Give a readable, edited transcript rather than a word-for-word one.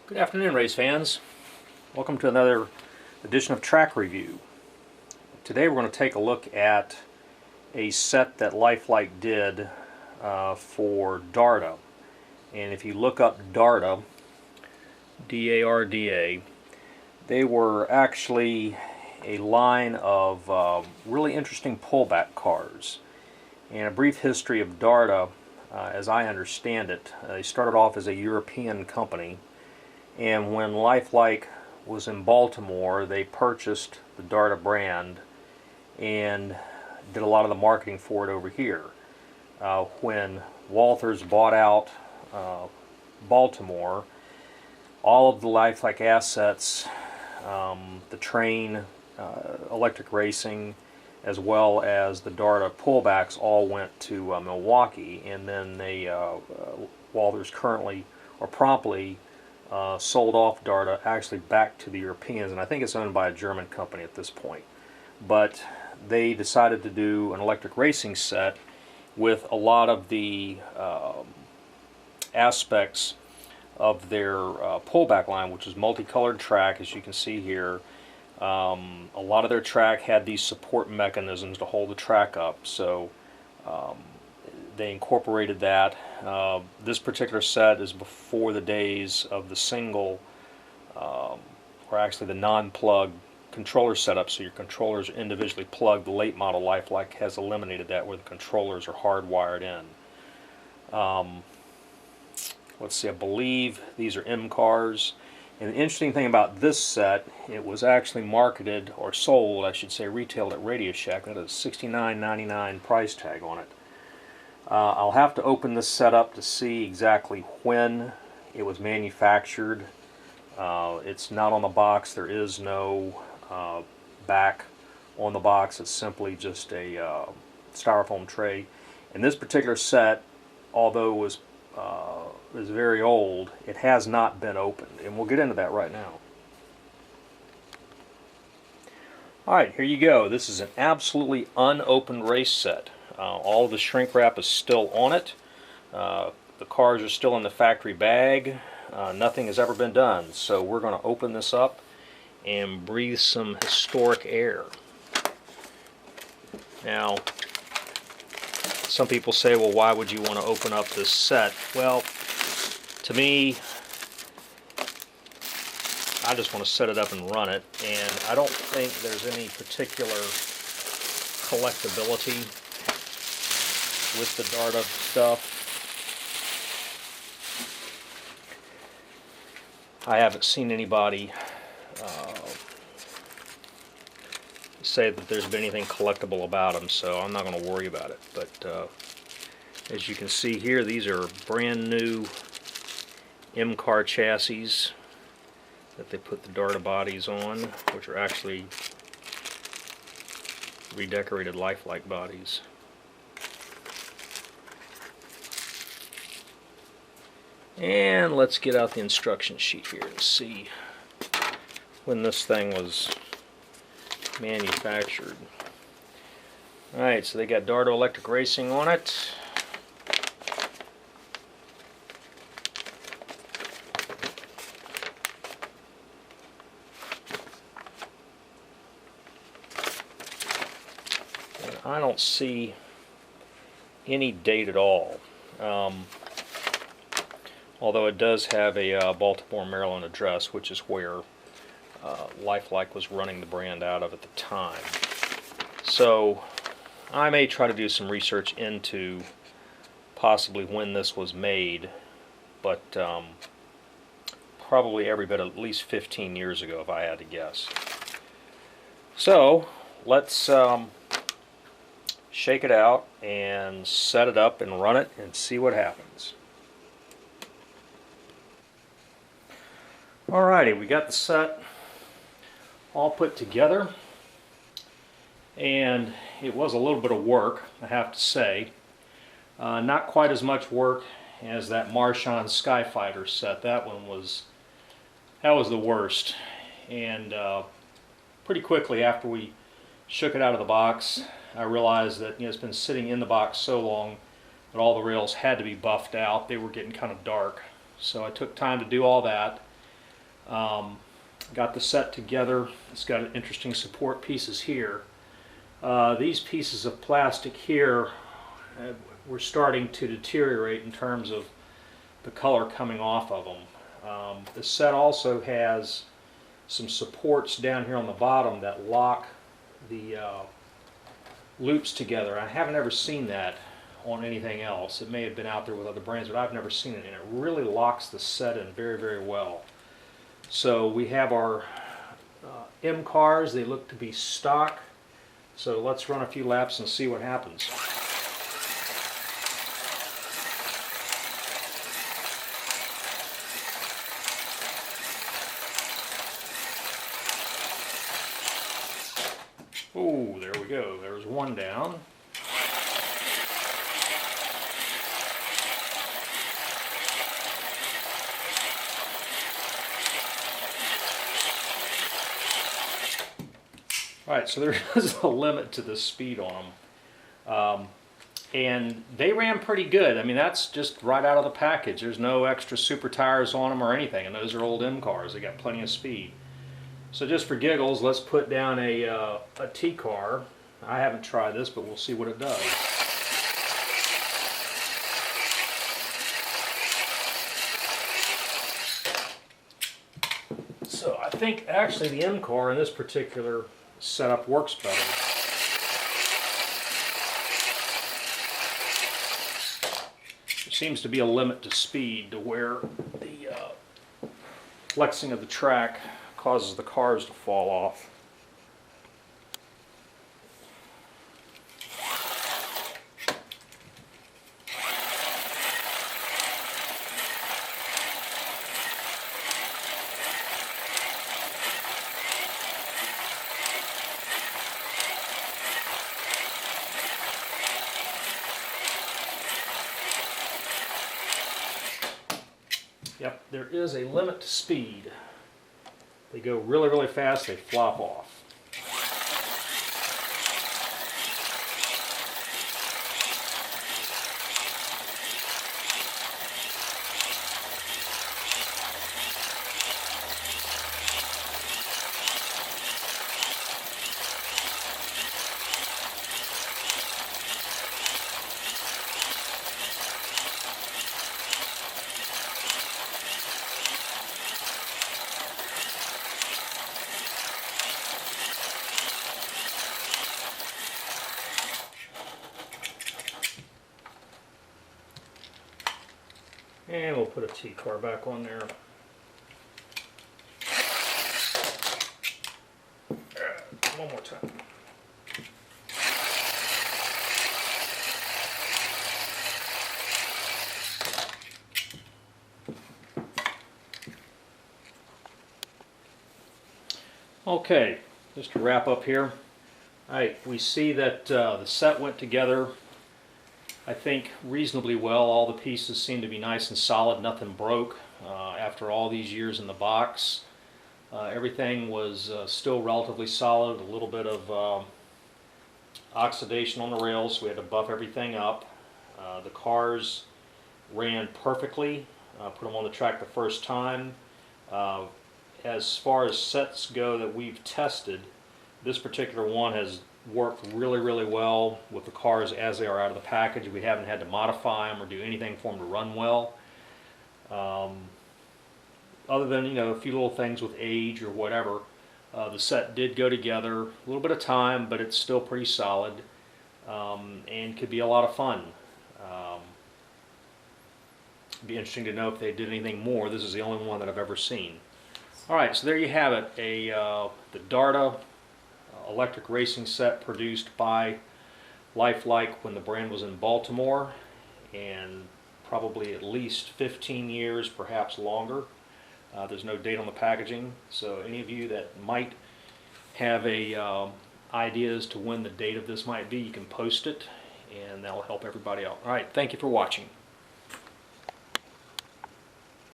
Good afternoon, race fans. Welcome to another edition of Track Review. Today we're going to take a look at a set that Lifelike did for Darda. And if you look up Darda, D-A-R-D-A, they were actually a line of really interesting pullback cars. And a brief history of Darda, as I understand it, they started off as a European company. And when Lifelike was in Baltimore, they purchased the Darda brand and did a lot of the marketing for it over here. When Walthers bought out Baltimore, all of the Lifelike assets, the train, electric racing, as well as the Darda pullbacks all went to Milwaukee, and then they Walthers currently or promptly sold off Darda actually back to the Europeans, and I think it's owned by a German company at this point. But they decided to do an electric racing set with a lot of the aspects of their pullback line, which is multicolored track, as you can see here. A lot of their track had these support mechanisms to hold the track up, so they incorporated that. This particular set is before the days of the single, or actually the non-plug controller setup, so your controllers are individually plugged. The late model Lifelike has eliminated that, where the controllers are hardwired in. Let's see, I believe these are M cars. And the interesting thing about this set, it was actually marketed, or sold, I should say, retailed at Radio Shack. That is $69.99 price tag on it. I'll have to open this set up to see exactly when it was manufactured. It's not on the box. There is no back on the box. It's simply just a styrofoam tray. And this particular set, although it was is very old, it has not been opened, and we'll get into that right now. Alright, here you go. This is an absolutely unopened race set. All of the shrink wrap is still on it. The cars are still in the factory bag. Nothing has ever been done, so we're going to open this up and breathe some historic air. Now, some people say, well, why would you want to open up this set? Well, to me, I just want to set it up and run it, and I don't think there's any particular collectability with the Darda stuff. I haven't seen anybody say that there's been anything collectible about them, so I'm not going to worry about it. But as you can see here, these are brand new M-car chassis that they put the Darda bodies on, which are actually redecorated Lifelike bodies. And let's get out the instruction sheet here and see when this thing was manufactured. Alright, so they got Darda Electric Racing on it. And I don't see any date at all. Although it does have a Baltimore, Maryland address, which is where Lifelike was running the brand out of at the time. So I may try to do some research into possibly when this was made, but probably every bit at least 15 years ago, if I had to guess. So let's shake it out and set it up and run it and see what happens. Alrighty, we got the set all put together, and it was a little bit of work, I have to say. Not quite as much work as that Marchand Skyfighter set. That was the worst. And pretty quickly after we shook it out of the box, I realized that it's been sitting in the box so long that all the rails had to be buffed out. They were getting kind of dark. So I took time to do all that. Got the set together. It's got interesting support pieces here. These pieces of plastic here were starting to deteriorate in terms of the color coming off of them. The set also has some supports down here on the bottom that lock the loops together. I haven't ever seen that on anything else. It may have been out there with other brands, but I've never seen it, and it really locks the set in very, very well. So we have our M cars. They look to be stock. So let's run a few laps and see what happens. Oh, there we go. There's one down. Alright, so there is a limit to the speed on them. And they ran pretty good. I mean, that's just right out of the package. There's no extra super tires on them or anything, and those are old M cars. They got plenty of speed. So just for giggles, let's put down a T car. I haven't tried this, but we'll see what it does. So I think actually the M car in this particular setup works better. There seems to be a limit to speed to where the flexing of the track causes the cars to fall off. Yep, there is a limit to speed. They go really, really fast, they flop off. And we'll put a T car back on there. One more time. Okay, just to wrap up here. Alright, we see that the set went together, I think, reasonably well. All the pieces seem to be nice and solid, nothing broke after all these years in the box. Everything was still relatively solid, a little bit of oxidation on the rails, so we had to buff everything up. The cars ran perfectly, put them on the track the first time. As far as sets go that we've tested, this particular one has worked really, really well with the cars as they are out of the package. We haven't had to modify them or do anything for them to run well. Other than, you know, a few little things with age or whatever, the set did go together. A little bit of time, but it's still pretty solid and could be a lot of fun. It'd be interesting to know if they did anything more. This is the only one that I've ever seen. Alright, so there you have it, the Darta electric racing set produced by Lifelike when the brand was in Baltimore, and probably at least 15 years, perhaps longer. There's no date on the packaging, so any of you that might have a idea as to when the date of this might be, you can post it, and that'll help everybody out. Alright, thank you for watching.